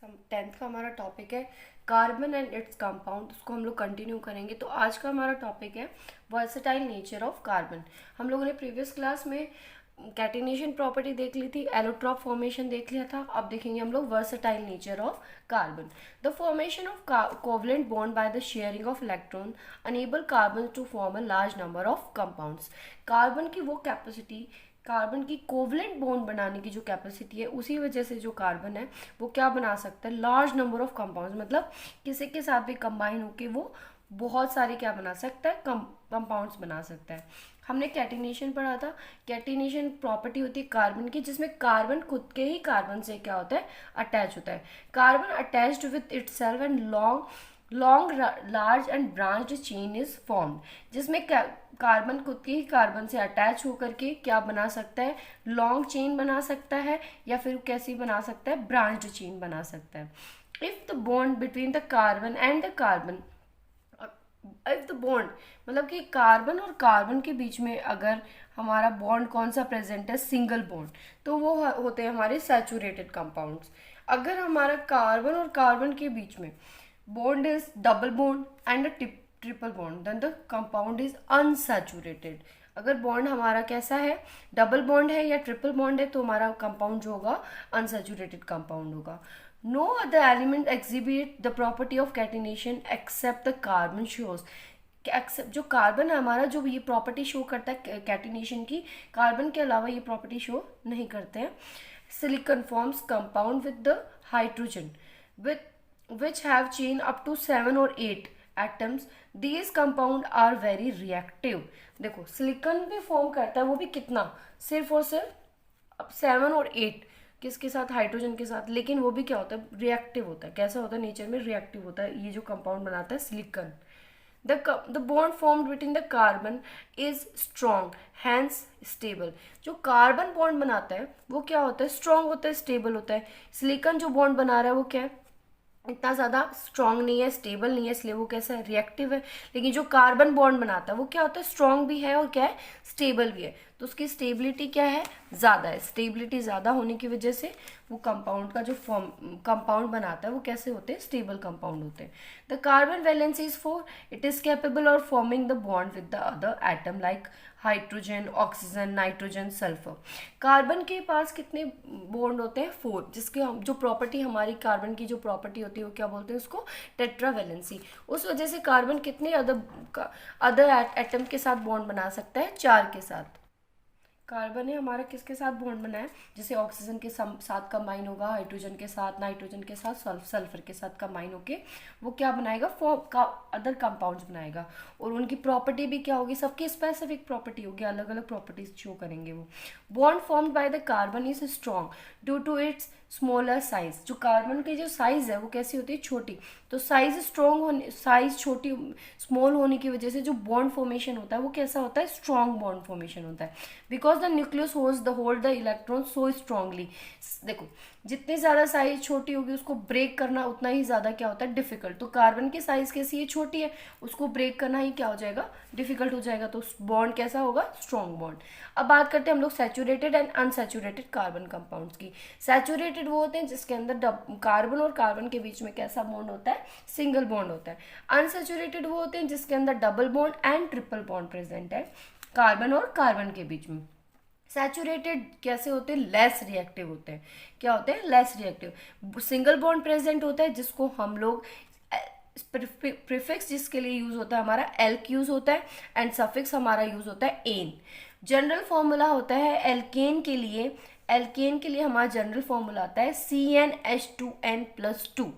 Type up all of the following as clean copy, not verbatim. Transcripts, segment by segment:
Tenth का हमारा topic है कार्बन एंड इट्स कंपाउंड। उसको हम लोग कंटिन्यू करेंगे। तो आज का हमारा टॉपिक है वर्सेटाइल नेचर ऑफ कार्बन। हम लोगों ने प्रीवियस क्लास में कैटिनेशन प्रॉपर्टी देख ली थी, एलोट्रॉप फॉर्मेशन देख लिया था। अब देखेंगे हम लोग versatile nature of carbon. The formation of covalent bond by the sharing of electron enable carbon to form a large number of compounds. Carbon की वो कैपेसिटी, कार्बन की कोवलेंट बॉन्ड बनाने की जो कैपेसिटी है, उसी वजह से जो कार्बन है वो क्या बना सकता है, लार्ज नंबर ऑफ कंपाउंड्स। मतलब किसी के साथ भी कंबाइन होके वो बहुत सारे क्या बना सकता है, कंपाउंड्स बना सकता है। हमने कैटिनेशन पढ़ा था। कैटिनेशन प्रॉपर्टी होती है कार्बन की, जिसमें कार्बन खुद के ही कार्बन से क्या होता है, अटैच होता है। Carbon attached with itself and long large and branched chain is formed, जिसमें कार्बन खुद के ही कार्बन से अटैच होकर के क्या बना सकता है, लॉन्ग चेन बना सकता है, या फिर कैसी बना सकता है, ब्रांच्ड चेन बना सकता है। If the bond between the carbon and the carbon, if the bond मतलब कि कार्बन और कार्बन के बीच में अगर हमारा बॉन्ड कौन सा प्रेजेंट है, सिंगल बॉन्ड, तो वो होते हैं हमारे सैचुरेटेड कंपाउंड्स। अगर हमारा कार्बन और कार्बन के बीच में bond is double bond and a triple bond, then the compound is unsaturated। अगर बॉन्ड हमारा कैसा है, डबल बॉन्ड है या ट्रिपल बॉन्ड है, तो हमारा कंपाउंड जो होगा अनसैचुरेटेड कंपाउंड होगा। No other element exhibit the property of catenation except the carbon shows. Except जो कार्बन है हमारा, जो ये प्रॉपर्टी शो करता है कैटिनेशन की, कार्बन के अलावा ये प्रॉपर्टी शो नहीं करते हैं। Silicon forms compound with the hydrogen with which have chain up to 7 or 8 atoms. These compound are very reactive। देखो सिलिकॉन भी फॉर्म करता है, वो भी कितना, सिर्फ और सिर्फ 7 और 8 किसके साथ, हाइड्रोजन के साथ। लेकिन वो भी क्या होता है, रिएक्टिव होता है। कैसा होता है, नेचर में रिएक्टिव होता है ये जो कंपाउंड बनाता है silicon. The bond formed between the carbon is strong, hence stable। जो कार्बन बॉन्ड बनाता है वो क्या होता है, स्ट्रॉन्ग होता है, स्टेबल होता है। सिलिकॉन जो बॉन्ड बना रहा है वो क्या है, इतना ज़्यादा स्ट्रॉन्ग नहीं है, स्टेबल नहीं है, इसलिए वो कैसा है, रिएक्टिव है। लेकिन जो कार्बन बॉन्ड बनाता है वो क्या होता है, स्ट्रॉन्ग भी है और क्या है, स्टेबल भी है। तो उसकी स्टेबिलिटी क्या है, ज़्यादा है। स्टेबिलिटी ज़्यादा होने की वजह से वो कंपाउंड का जो फॉर्म कंपाउंड बनाता है वो कैसे होते हैं, स्टेबल कंपाउंड होते हैं। The carbon valency is 4। It is capable of forming the bond with the other atom like hydrogen, oxygen, nitrogen, sulphur. Carbon के पास कितने बॉन्ड होते हैं, 4, जिसके जो प्रॉपर्टी हमारी कार्बन की जो प्रॉपर्टी होती है वो क्या बोलते हैं, उसको टेट्रावैलेंसी। उस वजह से कार्बन कितने अदर एटम के साथ बॉन्ड बना सकता है, 4 के साथ। कार्बन है हमारा किसके साथ बॉन्ड बना है, जैसे ऑक्सीजन के साथ कंबाइन होगा, हाइड्रोजन के साथ, नाइट्रोजन के साथ, सल्फर के साथ कंबाइन होके वो क्या बनाएगा, फॉर्म का अदर कंपाउंड्स बनाएगा। और उनकी प्रॉपर्टी भी क्या होगी, सबकी स्पेसिफिक प्रॉपर्टी होगी, अलग अलग प्रॉपर्टीज शो करेंगे वो। Bond formed by the carbon is strong due to its smaller size. जो कार्बन की जो साइज है वो कैसी होती है, छोटी। तो साइज स्ट्रॉन्ग होने, साइज छोटी स्मॉल होने की वजह से जो बॉन्ड फॉर्मेशन होता है वो कैसा होता है, स्ट्रॉन्ग बॉन्ड फॉर्मेशन होता है। Because the nucleus hold the electron so strongly. देखो जितनी ज़्यादा साइज छोटी होगी उसको ब्रेक करना उतना ही ज़्यादा क्या होता है, डिफिकल्ट। तो कार्बन की साइज कैसी है, छोटी है, उसको ब्रेक करना ही क्या हो जाएगा, डिफिकल्ट हो जाएगा। तो बॉन्ड कैसा होगा, स्ट्रॉन्ग बॉन्ड। अब बात करते हैं हम लोग saturated and unsaturated carbon compounds की। सैचुरेटेड वो होते हैं जिसके अंदर कार्बन और कार्बन के बीच में कैसा बॉन्ड होता है, सिंगल बॉन्ड होता है। अनसैचुरेटेड वो होते हैं जिसके अंदर double bond and triple bond present है कार्बन और कार्बन के बीच में। सैचुरेटेड कैसे होते हैं, लेस रिएक्टिव होते हैं। क्या होते हैं, less reactive. Single bond present होता है जिसको हम लोग प्रीफिक्स जिसके लिए यूज होता है हमारा एल्क यूज होता है, एंड सफिक्स हमारा यूज होता है एन। जनरल फॉर्मूला होता है एल्केन के लिए, एल्केन के लिए हमारा जनरल फॉर्मूला आता है CnH2n+2।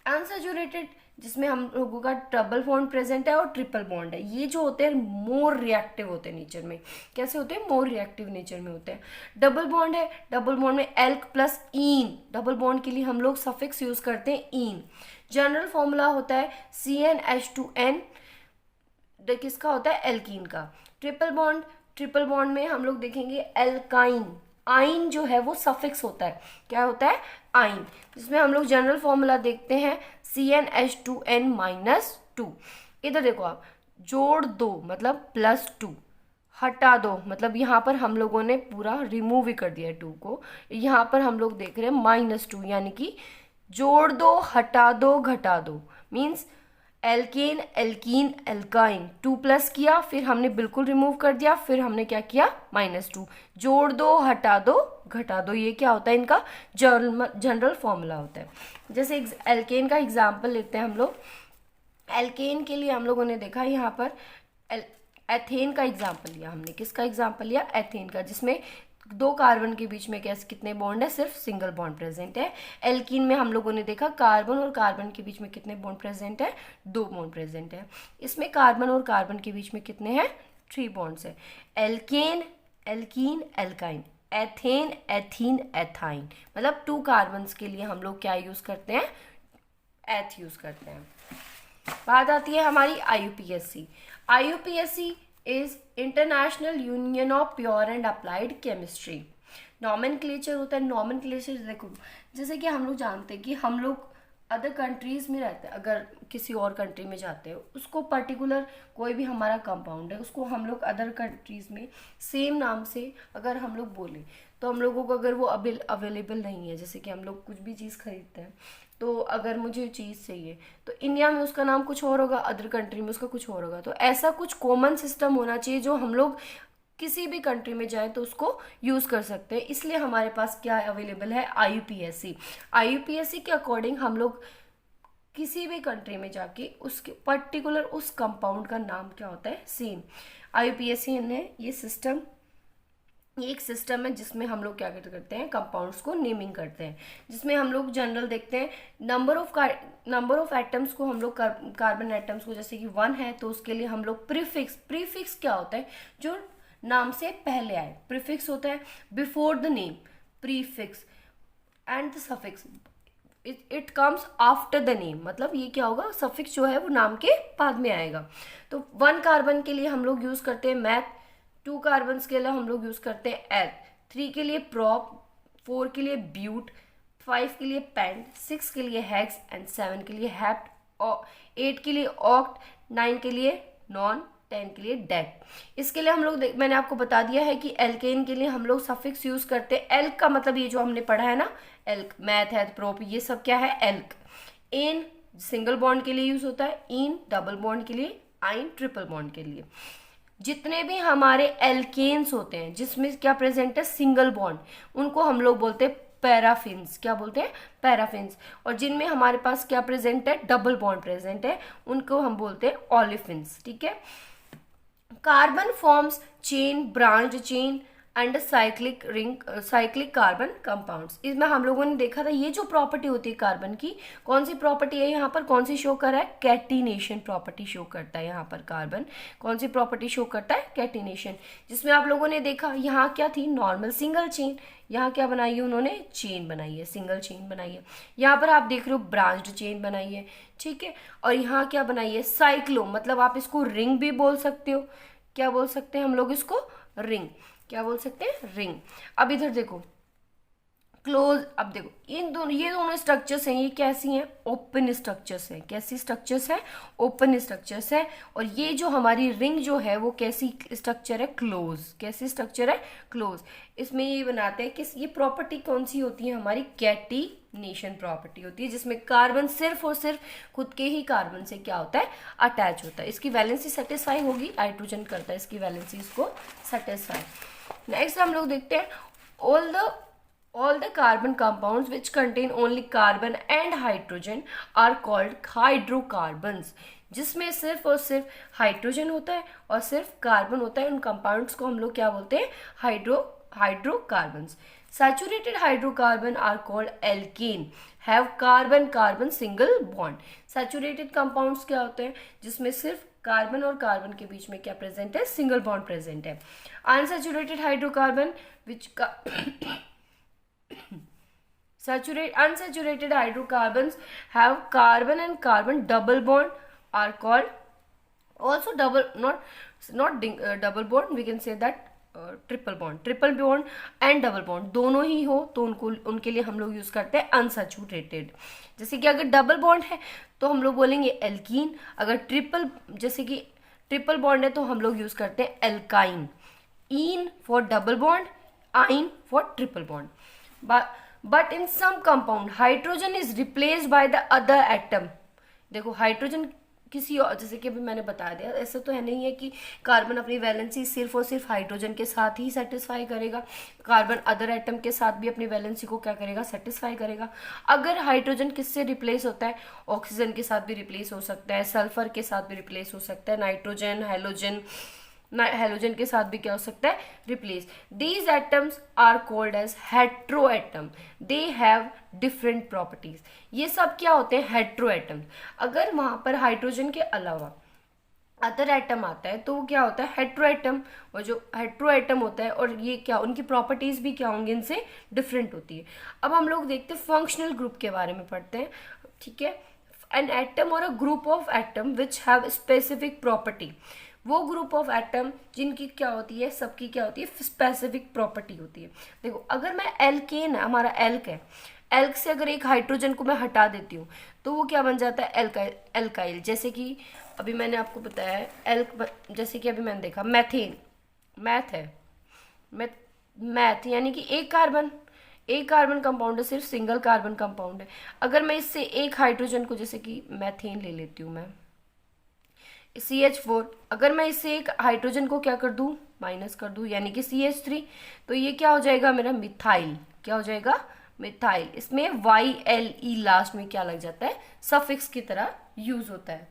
अनसैचुरेटेड जिसमें हम लोगों का डबल बॉन्ड प्रेजेंट है और ट्रिपल बॉन्ड है, ये जो होते हैं मोर रिएक्टिव होते हैं नेचर में। कैसे होते हैं, मोर रिएक्टिव नेचर में होते हैं। डबल बॉन्ड है, डबल बॉन्ड में एल्क प्लस ईन, डबल बॉन्ड के लिए हम लोग सफिक्स यूज करते हैं ईन। जनरल फॉर्मूला होता है CnH2n, किसका होता है, एल्कीन का। ट्रिपल बॉन्ड में हम लोग देखेंगे एल्काइन, आइन जो है वो सफिक्स होता है, क्या होता है, आइन। जिसमें हम लोग जनरल फॉर्मूला देखते हैं CnH2n-2। इधर देखो आप, जोड़ दो मतलब +2, हटा दो मतलब यहाँ पर हम लोगों ने पूरा रिमूव ही कर दिया है 2 को। यहाँ पर हम लोग देख रहे हैं -2 यानी कि जोड़ दो, हटा दो, घटा दो, means alkane, alkene, alkyne, 2 plus किया, फिर हमने बिल्कुल रिमूव कर दिया, फिर हमने क्या किया, -2। जोड़ दो, हटा दो, घटा दो, ये क्या होता है, इनका जनरल फॉर्मूला होता है। जैसे एल्केन का एग्जाम्पल लेते हैं हम लोग। एल्केन के लिए हम लोगों ने देखा यहाँ पर एथेन का एग्जाम्पल लिया हमने। किसका एग्जाम्पल लिया, एथेन का, जिसमें 2 कार्बन के बीच में कैसे कितने बॉन्ड है, सिर्फ सिंगल बॉन्ड प्रेजेंट है। एल्कीन में हम लोगों ने देखा कार्बन और कार्बन के बीच में कितने बॉन्ड प्रेजेंट है, 2 बॉन्ड प्रेजेंट है। इसमें कार्बन और कार्बन के बीच में कितने हैं, 3 बॉन्ड्स है। Alkane, alkene, alkyne, ethane, ethene, ethyne, मतलब 2 कार्बन्स के लिए हम लोग क्या यूज करते हैं, एथ यूज करते हैं। बात आती है हमारी IUPAC। IUPAC is international union of pure and applied chemistry. Nomenclature होता है। नॉमेनक्लेचर देखो, जैसे कि हम लोग जानते हैं कि हम लोग अदर कंट्रीज में रहते हैं, अगर किसी और कंट्री में जाते हैं, उसको पर्टिकुलर कोई भी हमारा कंपाउंड है, उसको हम लोग अदर कंट्रीज में सेम नाम से अगर हम लोग बोले, तो हम लोगों को अगर वो अवेलेबल नहीं है, जैसे कि हम लोग कुछ भी चीज़ खरीदते हैं, तो अगर मुझे चीज़ चाहिए तो इंडिया में उसका नाम कुछ और होगा, अदर कंट्री में उसका कुछ और होगा। तो ऐसा कुछ कॉमन सिस्टम होना चाहिए जो हम लोग किसी भी कंट्री में जाए तो उसको यूज़ कर सकते हैं। इसलिए हमारे पास क्या अवेलेबल है, IUPAC। IUPAC के अकॉर्डिंग हम लोग किसी भी कंट्री में जाके उसके पर्टिकुलर उस कंपाउंड का नाम क्या होता है, सेम। IUPAC ने ये सिस्टम, ये एक सिस्टम है जिसमें हम लोग क्या करते हैं, कंपाउंड्स को नेमिंग करते हैं, जिसमें हम लोग जनरल देखते हैं नंबर ऑफ एटम्स को, हम लोग कार्बन एटम्स को, जैसे कि 1 है तो उसके लिए हम लोग प्रीफिक्स क्या होता है, जो नाम से पहले आए, प्रीफिक्स होता है before the name, prefix, and the suffix it comes after the name, मतलब ये क्या होगा, सफिक्स जो है वो नाम के बाद में आएगा। तो 1 कार्बन के लिए हम लोग यूज करते हैं मैथ, 2 कार्बन्स के लिए हम लोग यूज करते हैं एथ, 3 के लिए प्रॉप, 4 के लिए ब्यूट, 5 के लिए पेंट, 6 के लिए हेक्स एंड 7 के लिए हेप्ट, 8 के लिए ऑक्ट, 9 के लिए नॉन, 10 के लिए डेक। इसके लिए हम लोग मैंने आपको बता दिया है कि एल्केन के लिए हम लोग सफिक्स यूज करते हैं। एल्क का मतलब ये जो हमने पढ़ा है ना, एल्क, मैथ है, प्रोप, ये सब क्या है, एल्क। एन सिंगल बॉन्ड के लिए यूज होता है, इन डबल बॉन्ड के लिए, आइन ट्रिपल बॉन्ड के लिए। जितने भी हमारे एल्केन्स होते हैं जिसमें क्या प्रेजेंट है, सिंगल बॉन्ड, उनको हम लोग बोलते हैं पैराफिन्स। क्या बोलते हैं, पैराफिन्स। और जिनमें हमारे पास क्या प्रेजेंट है, डबल बॉन्ड प्रेजेंट है, उनको हम बोलते हैं ऑलिफिन्स। ठीक है। Carbon forms chain, branch chain and cyclic ring, cyclic carbon compounds. इसमें हम लोगों ने देखा था ये जो प्रॉपर्टी होती है कार्बन की, कौन सी प्रॉपर्टी है यहाँ पर, कौन सी शो कर रहा है, कैटिनेशन प्रॉपर्टी शो करता है यहाँ पर कार्बन। कौन सी प्रॉपर्टी शो करता है, कैटिनेशन। जिसमें आप लोगों ने देखा यहाँ क्या थी, नॉर्मल सिंगल चेन, यहाँ क्या बनाई है उन्होंने, चेन बनाई है, सिंगल चेन बनाई है। यहाँ पर आप देख रहे हो ब्रांच्ड चेन बनाई है, ठीक है। और यहाँ क्या बनाई है, साइक्लो, मतलब आप इसको रिंग भी बोल सकते हो। क्या बोल सकते हैं हम लोग इसको, रिंग। क्या बोल सकते हैं, रिंग। अब इधर देखो क्लोज, अब देखो ये दोनों स्ट्रक्चर्स हैं, ये कैसी हैं, ओपन स्ट्रक्चर्स हैं। कैसी स्ट्रक्चर्स हैं, ओपन स्ट्रक्चर्स हैं। और ये जो हमारी रिंग जो है वो कैसी स्ट्रक्चर है, क्लोज। कैसी स्ट्रक्चर है, क्लोज। इसमें ये बनाते हैं कि ये प्रॉपर्टी कौन सी होती है हमारी, कैटिनेशन प्रॉपर्टी होती है, जिसमें कार्बन सिर्फ और सिर्फ खुद के ही कार्बन से क्या होता है, अटैच होता है। इसकी वैलेंसी सेटिस्फाई होगी, हाइड्रोजन करता है इसकी वैलेंसी इसको सेटिस्फाई। नेक्स्ट हम लोग देखते हैं all the carbon compounds which contain only carbon and hydrogen are called hydrocarbons। जिसमें सिर्फ और सिर्फ हाइड्रोजन होता है और सिर्फ कार्बन होता है, उन कंपाउंड्स को हम लोग क्या बोलते हैं, hydrocarbons. Saturated hydrocarbon are called alkane, have carbon carbon single bond. Saturated compounds क्या होते हैं, जिसमें सिर्फ कार्बन और कार्बन के बीच में क्या प्रेजेंट है, सिंगल बॉन्ड प्रेजेंट है। Unsaturated hydrocarbon which unsaturated hydrocarbons have carbon and carbon double bond are called also double bond, we can say that triple bond and double bond दोनों ही हो तो उनके लिए हम लोग यूज करते हैं अनसैचुरेटेड। जैसे कि अगर डबल बॉन्ड है तो हम लोग बोलेंगे एल्कीन, अगर ट्रिपल बॉन्ड है तो हम लोग यूज करते हैं alkyne. Ene for double bond, yne for triple bond. But in some compound hydrogen is replaced by the other atom. देखो हाइड्रोजन किसी और, जैसे कि अभी मैंने बता दिया, ऐसा तो है नहीं है कि कार्बन अपनी वैलेंसी सिर्फ और सिर्फ हाइड्रोजन के साथ ही सेटिस्फाई करेगा, कार्बन अदर एटम के साथ भी अपनी वैलेंसी को क्या करेगा, सेटिस्फाई करेगा। अगर हाइड्रोजन किससे रिप्लेस होता है, ऑक्सीजन के साथ भी रिप्लेस हो सकता है, सल्फर के साथ भी रिप्लेस हो सकता है, नाइट्रोजन, हेलोजन के साथ भी क्या हो सकता है, replace. These atoms are called as hetero atom, they have different properties. ये सब क्या होते हैं, हेट्रो एटम्स। अगर वहां पर हाइड्रोजन के अलावा अदर एटम आता है तो वो क्या होता है, हेट्रो एटम। और जो हेट्रो एटम होता है और ये क्या, उनकी प्रॉपर्टीज भी क्या होंगी, इनसे डिफरेंट होती है। अब हम लोग देखते हैं फंक्शनल ग्रुप के बारे में पढ़ते हैं, ठीक है। एन एटम और a group of atom which have specific property, वो ग्रुप ऑफ एटम जिनकी क्या होती है, सबकी क्या होती है, स्पेसिफिक प्रॉपर्टी होती है। देखो अगर मैं एल्केन है, हमारा एल्क है, एल्क से अगर एक हाइड्रोजन को मैं हटा देती हूँ तो वो क्या बन जाता है, एल्काइल। एल्काइल जैसे कि अभी मैंने आपको बताया है एल्क, जैसे कि अभी मैंने देखा मैथेन, मैथ है, मैथ यानी कि एक कार्बन कंपाउंड है, सिर्फ सिंगल कार्बन कंपाउंड है। अगर मैं इससे एक हाइड्रोजन को, जैसे कि मैथेन ले लेती हूँ मैं, CH4, अगर मैं इससे एक हाइड्रोजन को क्या कर दूं, माइनस कर दूं, यानी कि CH3, तो ये क्या हो जाएगा मेरा, मिथाइल। क्या हो जाएगा, मिथाइल। इसमें YLE लास्ट में क्या लग जाता है, सफिक्स की तरह यूज होता है।